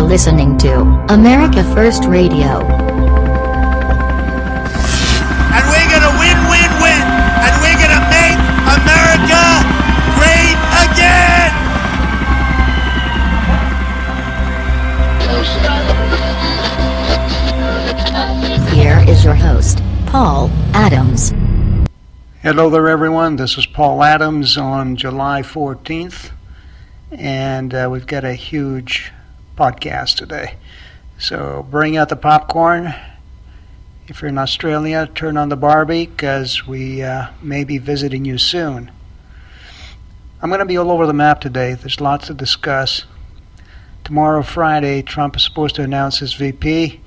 listening to America First Radio. And we're gonna win, win, win. And we're gonna make America great again. Here is your host, Paul Adams. Hello there, everyone. This is Paul Adams on July 14th, and we've got a huge podcast today. So bring out the popcorn. If you're in Australia, turn on the Barbie, because we may be visiting you soon. I'm going to be all over the map today. There's lots to discuss. Tomorrow, Friday, Trump is supposed to announce his VP.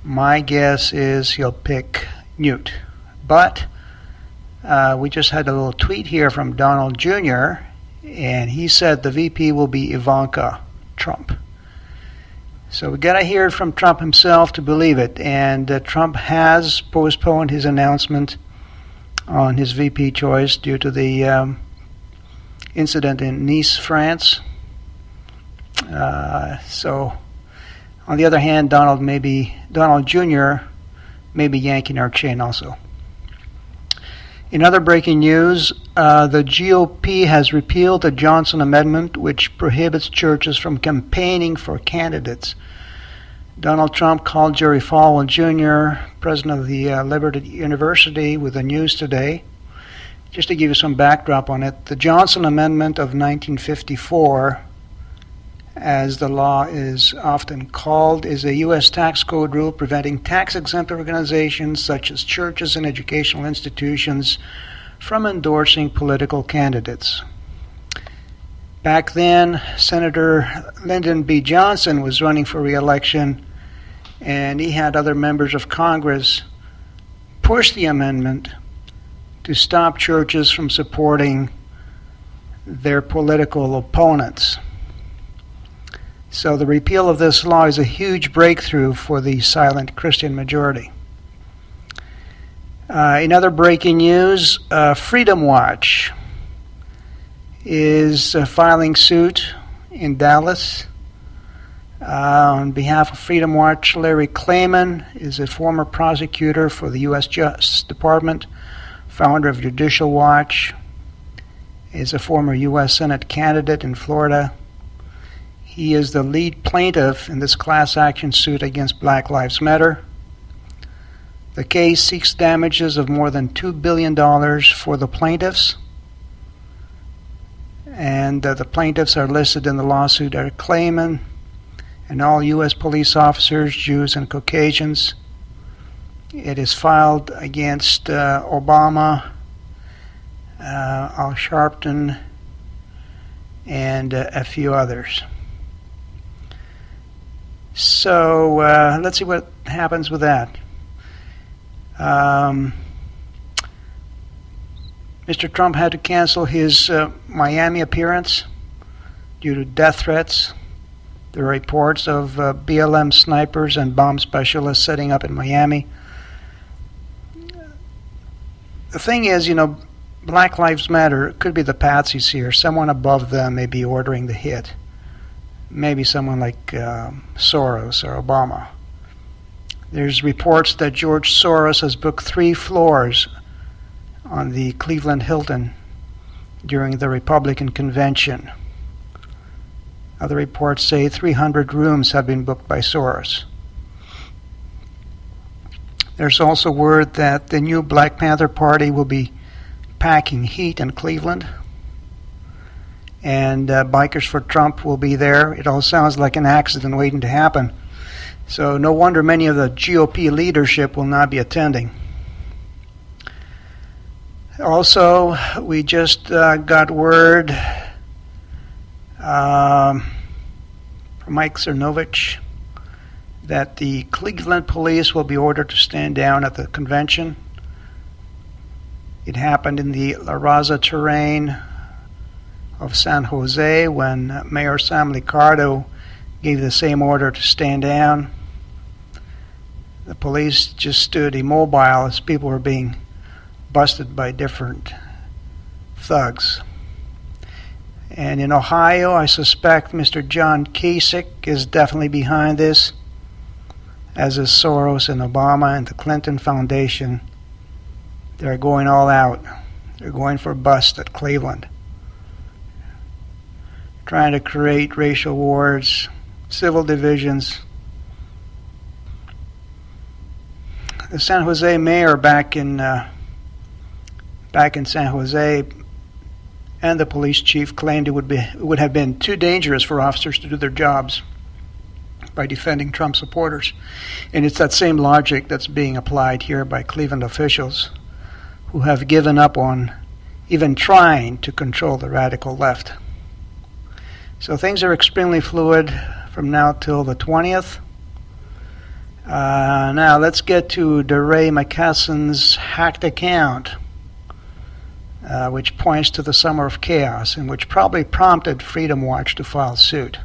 My guess is he'll pick Newt. But we just had a little tweet here from Donald Jr., and he said the VP will be Ivanka Trump. So we got to hear it from Trump himself to believe it. And Trump has postponed his announcement on his VP choice due to the incident in Nice, France. So, on the other hand, Donald Jr. may be yanking our chain also. In other breaking news, the GOP has repealed the Johnson Amendment, which prohibits churches from campaigning for candidates. Donald Trump called Jerry Falwell Jr., president of the Liberty University, with the news today. Just to give you some backdrop on it, the Johnson Amendment of 1954, as the law is often called, is a U.S. tax code rule preventing tax-exempt organizations such as churches and educational institutions from endorsing political candidates. Back then, Senator Lyndon B. Johnson was running for re-election, and he had other members of Congress push the amendment to stop churches from supporting their political opponents. So the repeal of this law is a huge breakthrough for the silent Christian majority. In other breaking news, Freedom Watch is filing suit in Dallas. On behalf of Freedom Watch, Larry Klayman is a former prosecutor for the U.S. Justice Department, founder of Judicial Watch, is a former U.S. Senate candidate in Florida. He is the lead plaintiff in this class action suit against Black Lives Matter. The case seeks damages of more than $2 billion for the plaintiffs. And the plaintiffs are listed in the lawsuit are Klayman and all U.S. police officers, Jews and Caucasians. It is filed against Obama, Al Sharpton, and a few others. So let's see what happens with that. Mr. Trump had to cancel his Miami appearance due to death threats. There are reports of BLM snipers and bomb specialists setting up in Miami. The thing is, Black Lives Matter could be the patsies here. Someone above them may be ordering the hit. Maybe someone like Soros or Obama. There's reports that George Soros has booked 3 floors on the Cleveland Hilton during the Republican convention. Other reports say 300 rooms have been booked by Soros. There's also word that the new Black Panther Party will be packing heat in Cleveland. And Bikers for Trump will be there. It all sounds like an accident waiting to happen. So no wonder many of the GOP leadership will not be attending. Also, we just got word from Mike Cernovich that the Cleveland police will be ordered to stand down at the convention. It happened in the La Raza terrain of San Jose when Mayor Sam Liccardo gave the same order to stand down. The police just stood immobile as people were being busted by different thugs. And in Ohio, I suspect Mr. John Kasich is definitely behind this, as is Soros and Obama and the Clinton Foundation. They're going all out. They're going for bust at Cleveland, trying to create racial wars, civil divisions. The San Jose mayor back in San Jose and the police chief claimed it would have been too dangerous for officers to do their jobs by defending Trump supporters. And it's that same logic that's being applied here by Cleveland officials who have given up on even trying to control the radical left. So things are extremely fluid from now till the 20th. Now let's get to DeRay McCasson's hacked account, which points to the summer of chaos and which probably prompted Freedom Watch to file suit.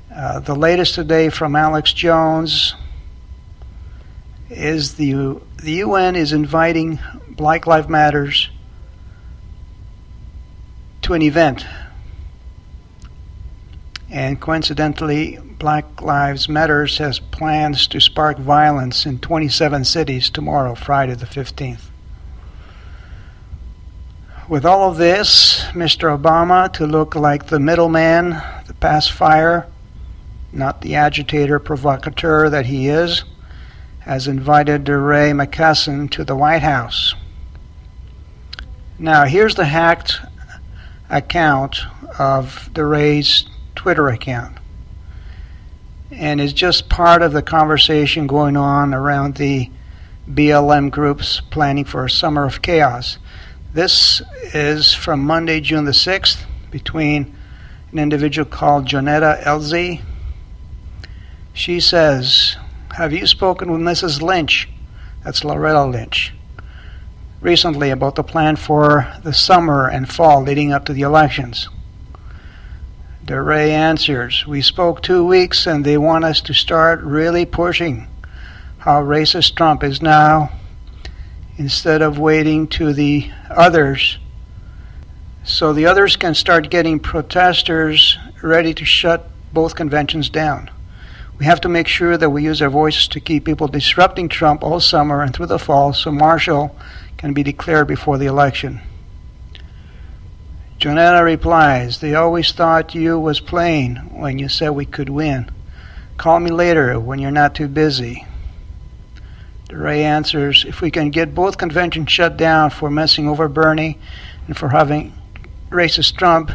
The latest today from Alex Jones is the UN is inviting Black Lives Matters to an event. And coincidentally, Black Lives Matters has plans to spark violence in 27 cities tomorrow, Friday the 15th. With all of this, Mr. Obama, to look like the middleman, the pacifier, not the agitator, provocateur that he is, has invited DeRay McCasson to the White House. Now, here's the hacked account of DeRay's Twitter account. And it's just part of the conversation going on around the BLM groups planning for a summer of chaos. This is from Monday, June the 6th, between an individual called Jonetta Elzie. She says, "Have you spoken with Mrs. Lynch?" That's Loretta Lynch. "Recently about the plan for the summer and fall leading up to the elections?" DeRay answers, "We spoke 2 weeks and they want us to start really pushing how racist Trump is now instead of waiting to the others so the others can start getting protesters ready to shut both conventions down. We have to make sure that we use our voices to keep people disrupting Trump all summer and through the fall so martial can be declared before the election." Jonetta replies, "They always thought you was playing when you said we could win. Call me later when you're not too busy." DeRay answers, "If we can get both conventions shut down for messing over Bernie and for having racist Trump,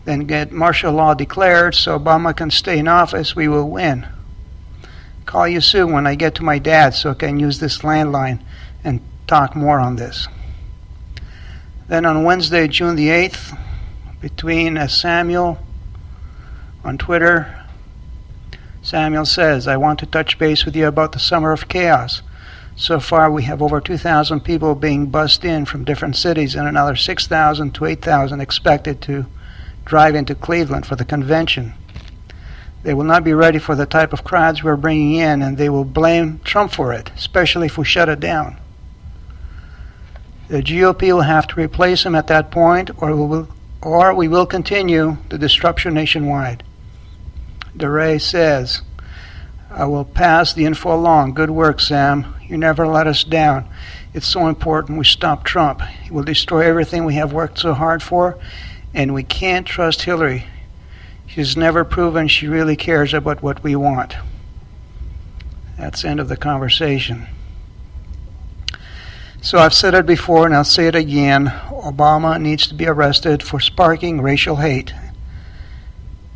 then get martial law declared so Obama can stay in office, we will win. Call you soon when I get to my dad so I can use this landline and talk more on this." Then on Wednesday, June the 8th, between Samuel on Twitter, Samuel says, "I want to touch base with you about the summer of chaos. So far, we have over 2,000 people being bussed in from different cities and another 6,000 to 8,000 expected to drive into Cleveland for the convention. They will not be ready for the type of crowds we're bringing in, and they will blame Trump for it, especially if we shut it down. The GOP will have to replace him at that point, or we will continue the disruption nationwide." DeRay says, "I will pass the info along. Good work, Sam. You never let us down. It's so important we stop Trump. He will destroy everything we have worked so hard for, and we can't trust Hillary. She's never proven she really cares about what we want." That's the end of the conversation. So I've said it before and I'll say it again. Obama needs to be arrested for sparking racial hate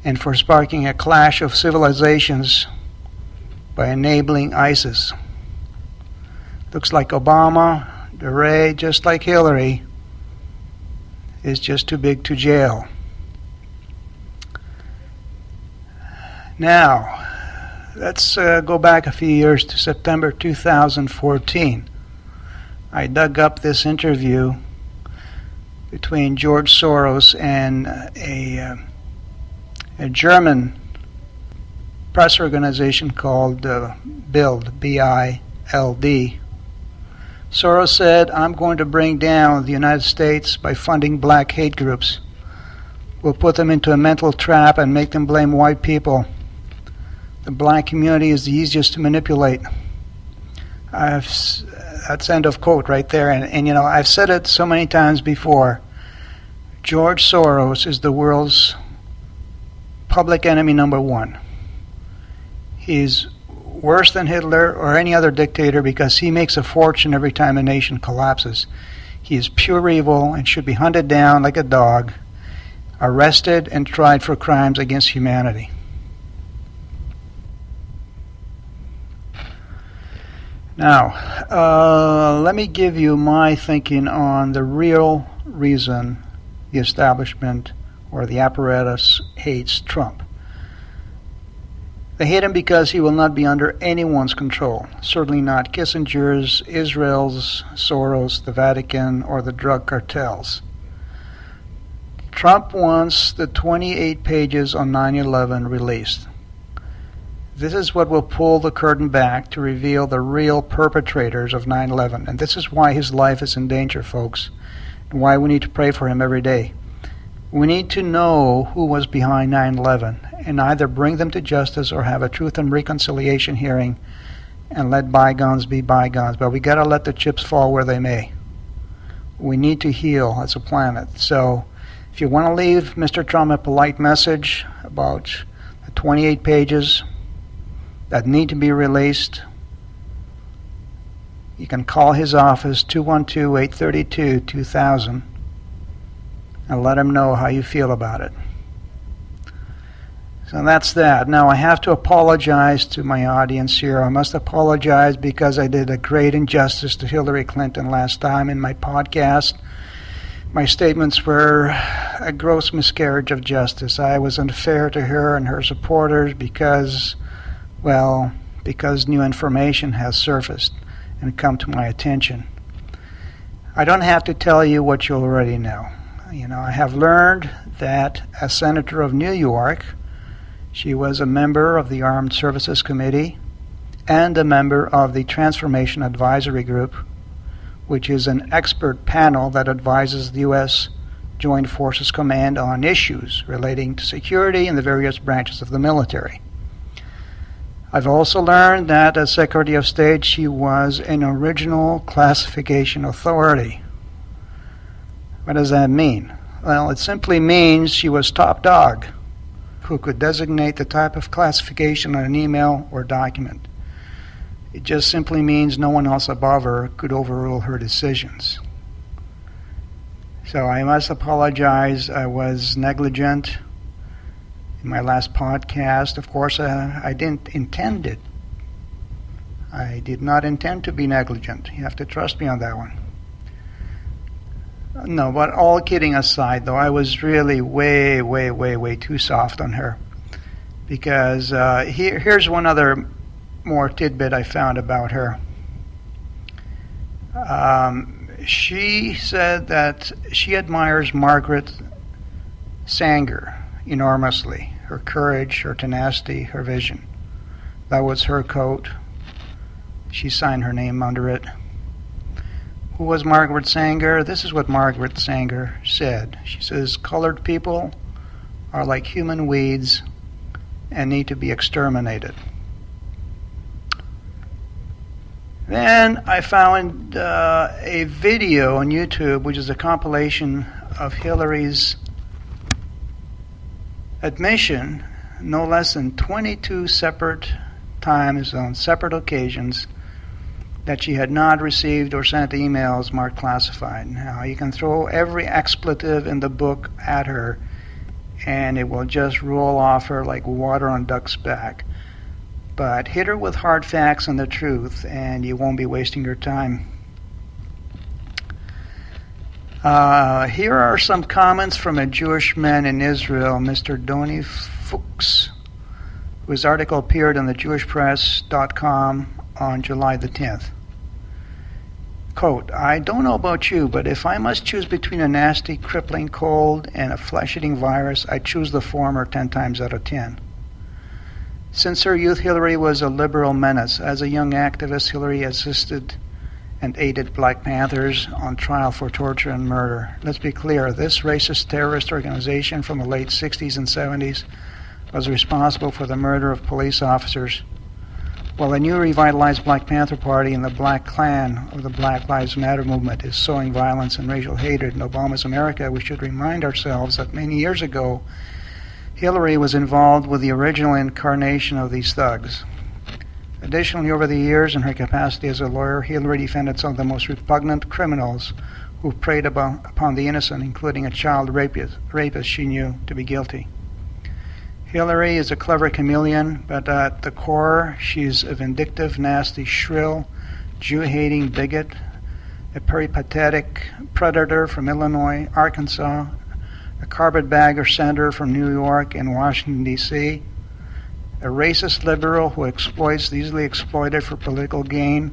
and for sparking a clash of civilizations by enabling ISIS. Looks like Obama, DeRay, just like Hillary, is just too big to jail. Now, let's go back a few years to September 2014. I dug up this interview between George Soros and a German press organization called BILD, B-I-L-D. Soros said, "I'm going to bring down the United States by funding black hate groups will put them into a mental trap and make them blame white people. The black community is the easiest to manipulate. That's end of quote right there. And you know, I've said it so many times before. George Soros is the world's public enemy number one. He's worse than Hitler or any other dictator because he makes a fortune every time a nation collapses. He is pure evil and should be hunted down like a dog, arrested and tried for crimes against humanity. Now, let me give you my thinking on the real reason the establishment or the apparatus hates Trump. They hate him because he will not be under anyone's control, certainly not Kissinger's, Israel's, Soros, the Vatican, or the drug cartels. Trump wants the 28 pages on 9/11 released. This is what will pull the curtain back to reveal the real perpetrators of 9/11. And this is why his life is in danger, folks, and why we need to pray for him every day. We need to know who was behind 9/11 and either bring them to justice or have a truth and reconciliation hearing and let bygones be bygones. But we got to let the chips fall where they may. We need to heal as a planet. So if you want to leave Mr. Trump a polite message about the 28 pages that need to be released, you can call his office, 212-832-2000, and let him know how you feel about it. So that's that. Now I have to apologize to my audience here. I must apologize because I did a great injustice to Hillary Clinton last time in my podcast. My statements were a gross miscarriage of justice. I was unfair to her and her supporters because new information has surfaced and come to my attention. I don't have to tell you what you already know. You know, I have learned that as Senator of New York, she was a member of the Armed Services Committee and a member of the Transformation Advisory Group, which is an expert panel that advises the U.S. Joint Forces Command on issues relating to security in the various branches of the military. I've also learned that as Secretary of State, she was an original classification authority. What does that mean? Well, it simply means she was top dog, who could designate the type of classification on an email or document. It just simply means no one else above her could overrule her decisions. So I must apologize. I was negligent in my last podcast. Of course, I didn't intend it. I did not intend to be negligent. You have to trust me on that one. No, but all kidding aside, though, I was really way too soft on her. Because here's one other more tidbit I found about her. She said that she admires Margaret Sanger enormously. Her courage, her tenacity, her vision. That was her quote. She signed her name under it. Who was Margaret Sanger? This is what Margaret Sanger said. She says, "Colored people are like human weeds and need to be exterminated." Then I found a video on YouTube, which is a compilation of Hillary's admission, no less than 22 separate times on separate occasions, that she had not received or sent emails marked classified. Now, you can throw every expletive in the book at her, and it will just roll off her like water on duck's back. But hit her with hard facts and the truth, and you won't be wasting your time. Here are some comments from a Jewish man in Israel, Mr. Doni Fuchs, whose article appeared on thejewishpress.com on July the 10th. Quote, "I don't know about you, but if I must choose between a nasty, crippling cold and a flesh-eating virus, I choose the former 10 times out of 10. Since her youth, Hillary was a liberal menace. As a young activist, Hillary assisted and aided Black Panthers on trial for torture and murder. Let's be clear, this racist terrorist organization from the late 60s and 70s was responsible for the murder of police officers. While the new revitalized Black Panther Party and the Black Klan of the Black Lives Matter movement is sowing violence and racial hatred in Obama's America, we should remind ourselves that many years ago, Hillary was involved with the original incarnation of these thugs. Additionally, over the years, in her capacity as a lawyer, Hillary defended some of the most repugnant criminals who preyed upon the innocent, including a child rapist she knew to be guilty. Hillary is a clever chameleon, but at the core, she's a vindictive, nasty, shrill, Jew-hating bigot, a peripatetic predator from Illinois, Arkansas, a carpetbagger senator from New York and Washington, D.C., a racist liberal who exploits the easily exploited for political gain,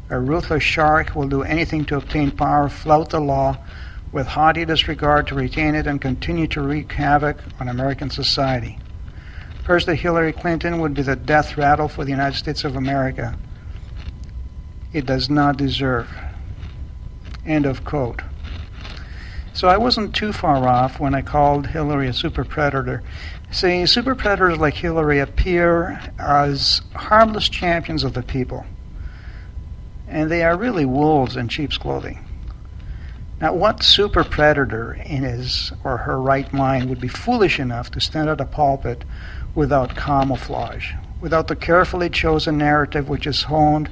a ruthless shark who will do anything to obtain power, flout the law, with haughty disregard to retain it, and continue to wreak havoc on American society. First, Hillary Clinton would be the death rattle for the United States of America. It does not deserve. End of quote. So I wasn't too far off when I called Hillary a super predator. See, super predators like Hillary appear as harmless champions of the people, and they are really wolves in sheep's clothing. Now, what super predator in his or her right mind would be foolish enough to stand at a pulpit without camouflage, without the carefully chosen narrative which is honed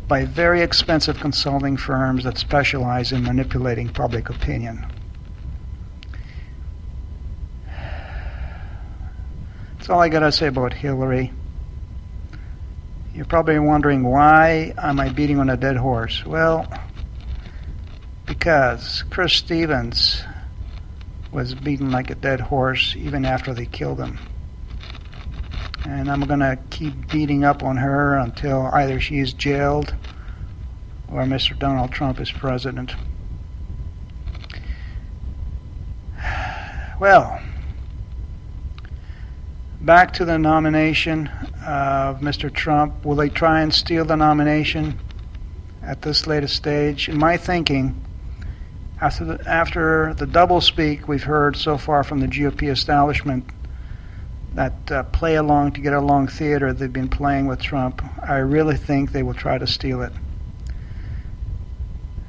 by very expensive consulting firms that specialize in manipulating public opinion? That's all I gotta say about Hillary. You're probably wondering, why am I beating on a dead horse? Well, because Chris Stevens was beaten like a dead horse even after they killed him. And I'm gonna keep beating up on her until either she is jailed or Mr. Donald Trump is president. Well, back to the nomination of Mr. Trump. Will they try and steal the nomination at this latest stage? In my thinking, after the doublespeak we've heard so far from the GOP establishment, that play along to get along theater they've been playing with Trump, I really think they will try to steal it.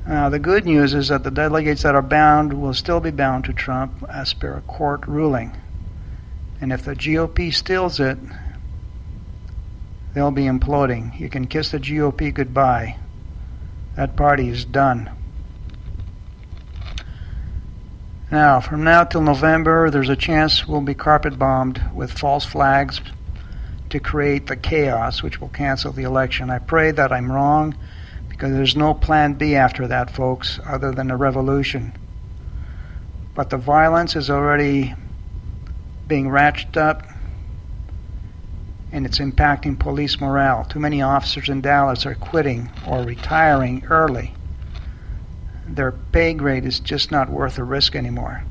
The good news is that the delegates that are bound will still be bound to Trump as per a court ruling. And if the GOP steals it, they'll be imploding. You can kiss the GOP goodbye. That party is done. Now, from now till November, there's a chance we'll be carpet bombed with false flags to create the chaos which will cancel the election. I pray that I'm wrong, because there's no plan B after that, folks, other than a revolution. But the violence is already being ratcheted up, and it's impacting police morale. Too many officers in Dallas are quitting or retiring early. Their pay grade is just not worth the risk anymore.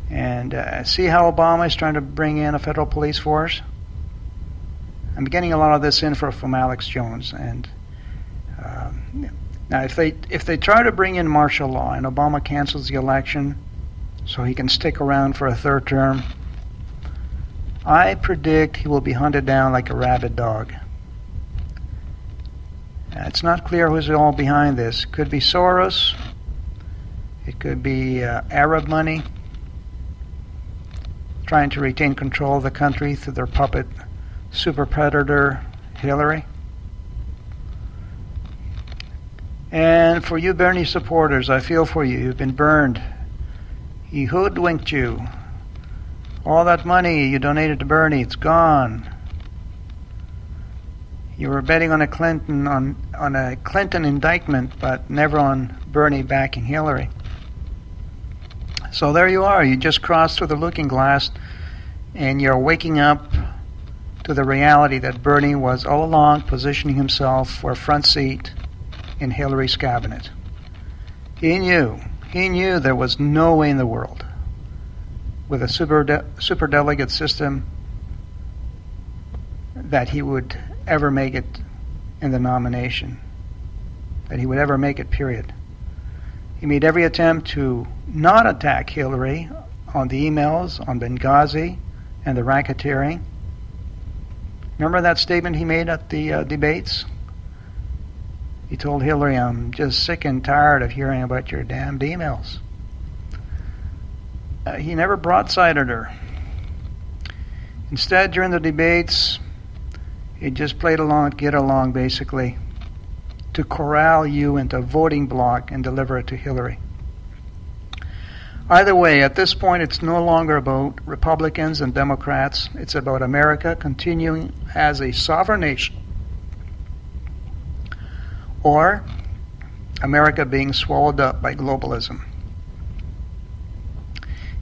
And see how Obama is trying to bring in a federal police force? I'm getting a lot of this info from Alex Jones. And now, if they try to bring in martial law and Obama cancels the election so he can stick around for a third term, I predict he will be hunted down like a rabid dog. It's not clear who's all behind this. It could be Soros. It could be Arab money trying to retain control of the country through their puppet super predator Hillary. And for you Bernie supporters, I feel for you. You've been burned. He hoodwinked you. All that money you donated to Bernie, it's gone. You were betting on a Clinton indictment, but never on Bernie backing Hillary. So there you are. You just crossed through the looking glass, and you're waking up to the reality that Bernie was all along positioning himself for a front seat in Hillary's cabinet. He knew there was no way in the world, with a superdelegate system, that he would ever make it in the nomination. that he would ever make it, period. He made every attempt to not attack Hillary on the emails, on Benghazi, and the racketeering. Remember that statement he made at the debates? He told Hillary, "I'm just sick and tired of hearing about your damned emails." He never broadsided her. Instead, during the debates, he just played along, get along, basically, to corral you into a voting bloc and deliver it to Hillary. Either way, at this point, it's no longer about Republicans and Democrats. It's about America continuing as a sovereign nation, or America being swallowed up by globalism.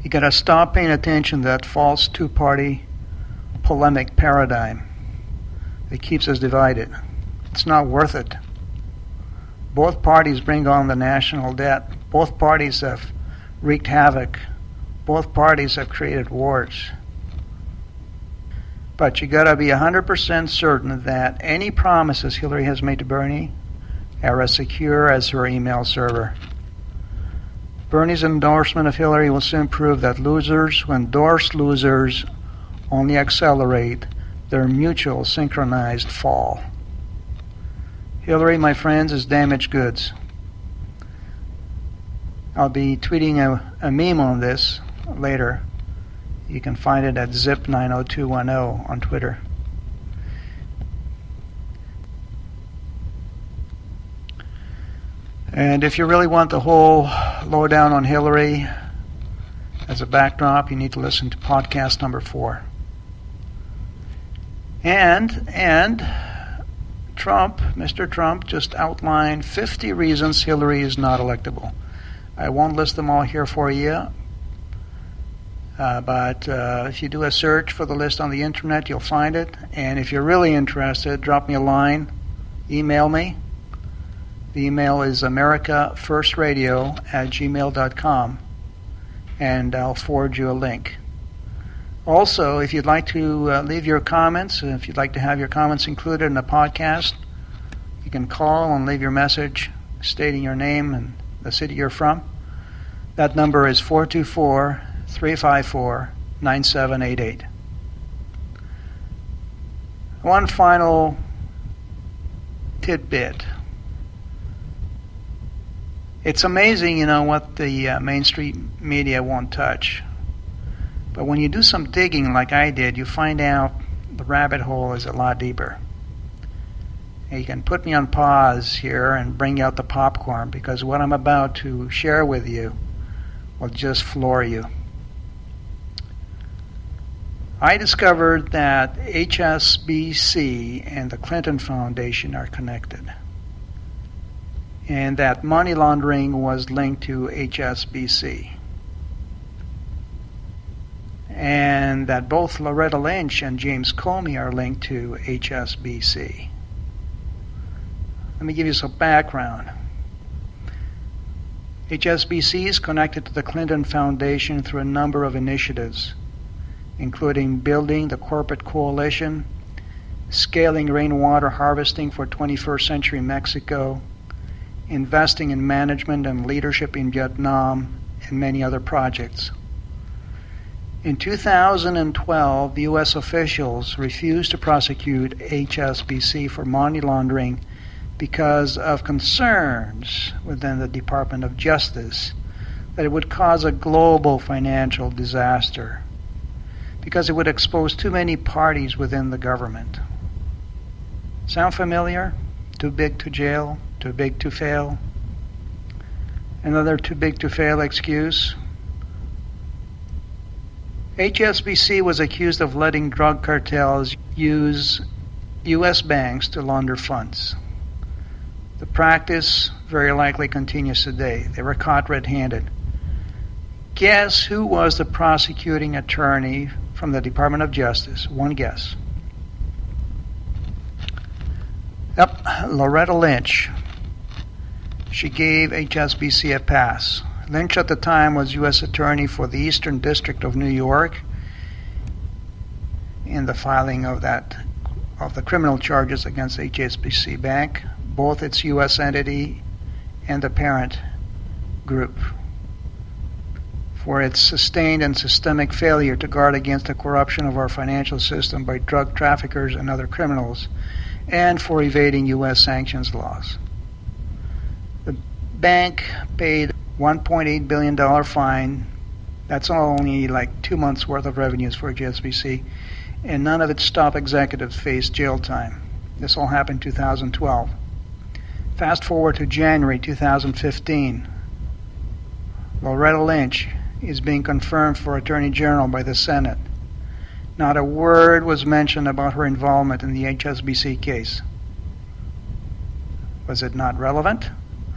You got to stop paying attention to that false two-party polemic paradigm that keeps us divided. It's not worth it. Both parties bring on the national debt. Both parties have wreaked havoc. Both parties have created wars. But you got to be 100% certain that any promises Hillary has made to Bernie are as secure as her email server. Bernie's endorsement of Hillary will soon prove that losers who endorse losers only accelerate their mutual synchronized fall. Hillary, my friends, is damaged goods. I'll be tweeting a meme on this later. You can find it at zip90210 on Twitter. And if you really want the whole lowdown on Hillary as a backdrop, you need to listen to podcast number 4. And Trump, Mr. Trump, just outlined 50 reasons Hillary is not electable. I won't list them all here for you, but if you do a search for the list on the internet, you'll find it. And if you're really interested, drop me a line, email me. The email is americafirstradio@gmail.com, and I'll forward you a link. Also, if you'd like to leave your comments, if you'd like to have your comments included in the podcast, you can call and leave your message stating your name and the city you're from. That number is 424-354-9788. One final tidbit. It's amazing, what the mainstream media won't touch. But when you do some digging like I did, you find out the rabbit hole is a lot deeper. And you can put me on pause here and bring out the popcorn, because what I'm about to share with you will just floor you. I discovered that HSBC and the Clinton Foundation are connected, and that money laundering was linked to HSBC, and that both Loretta Lynch and James Comey are linked to HSBC. Let me give you some background. HSBC is connected to the Clinton Foundation through a number of initiatives, including building the corporate coalition, scaling rainwater harvesting for 21st century Mexico, investing in management and leadership in Vietnam, and many other projects. In 2012, U.S. officials refused to prosecute HSBC for money laundering because of concerns within the Department of Justice that it would cause a global financial disaster, because it would expose too many parties within the government. Sound familiar? Too big to jail, too big to fail. Another too big to fail excuse. HSBC was accused of letting drug cartels use U.S. banks to launder funds. The practice very likely continues today. They were caught red-handed. Guess who was the prosecuting attorney from the Department of Justice? One guess. Yep, Loretta Lynch. She gave HSBC a pass. Lynch at the time was U.S. Attorney for the Eastern District of New York in the filing of the criminal charges against HSBC Bank. both its U.S. entity and the parent group for its sustained and systemic failure to guard against the corruption of our financial system by drug traffickers and other criminals, and for evading U.S. sanctions laws. The bank paid $1.8 billion fine. That's only like 2 months' worth of revenues for HSBC, and none of its top executives faced jail time. This all happened in 2012. Fast forward to January 2015. Loretta Lynch is being confirmed for Attorney General by the Senate. Not a word was mentioned about her involvement in the HSBC case. Was it not relevant?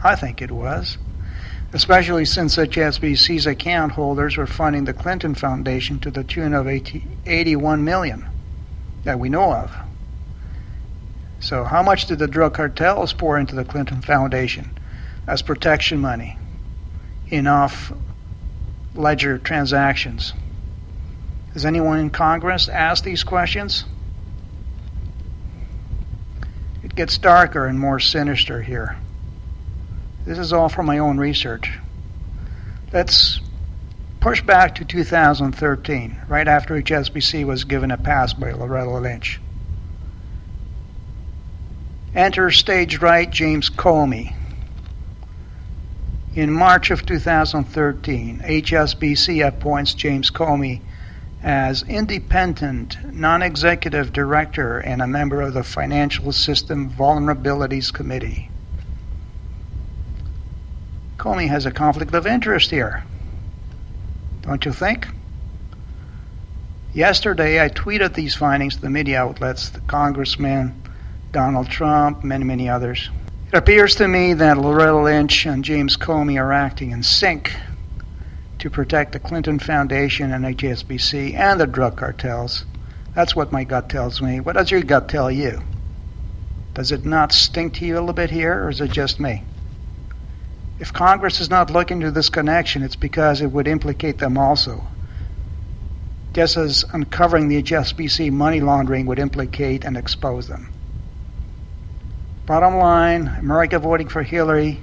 I think it was, especially since HSBC's account holders were funding the Clinton Foundation to the tune of $81 million that we know of. So how much did the drug cartels pour into the Clinton Foundation as protection money in off-ledger transactions? Has anyone in Congress asked these questions? It gets darker and more sinister here. This is all from my own research. Let's push back to 2013, right after HSBC was given a pass by Loretta Lynch. Enter stage right James Comey. In March of 2013, HSBC appoints James Comey as independent, non-executive director and a member of the Financial System Vulnerabilities Committee. Comey has a conflict of interest here, don't you think? Yesterday, I tweeted these findings to the media outlets, the Congressman, Donald Trump, many others. It appears to me that Loretta Lynch and James Comey are acting in sync to protect the Clinton Foundation and HSBC and the drug cartels. That's what my gut tells me. What does your gut tell you? Does it not stink to you a little bit here, or is it just me? If Congress is not looking into this connection, it's because it would implicate them also, just as uncovering the HSBC money laundering would implicate and expose them. Bottom line, America voting for Hillary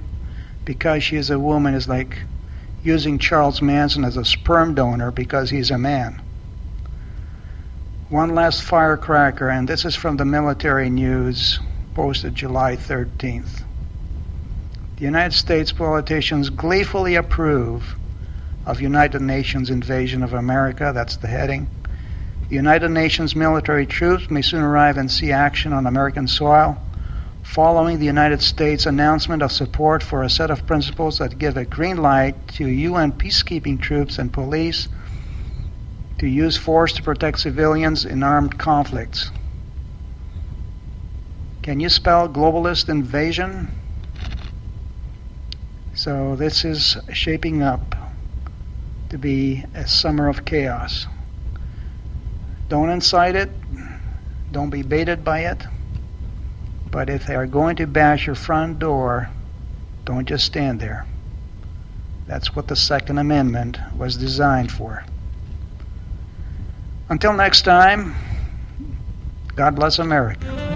because she is a woman is like using Charles Manson as a sperm donor because he's a man. One last firecracker, and this is from the Military News, posted July 13th. The United States politicians gleefully approve of United Nations invasion of America. That's the heading. The United Nations military troops may soon arrive and see action on American soil, following the United States announcement of support for a set of principles that give a green light to UN peacekeeping troops and police to use force to protect civilians in armed conflicts. Can you spell globalist invasion? So this is shaping up to be a summer of chaos. Don't incite it. Don't be baited by it. But if they are going to bash your front door, don't just stand there. That's what the Second Amendment was designed for. Until next time, God bless America.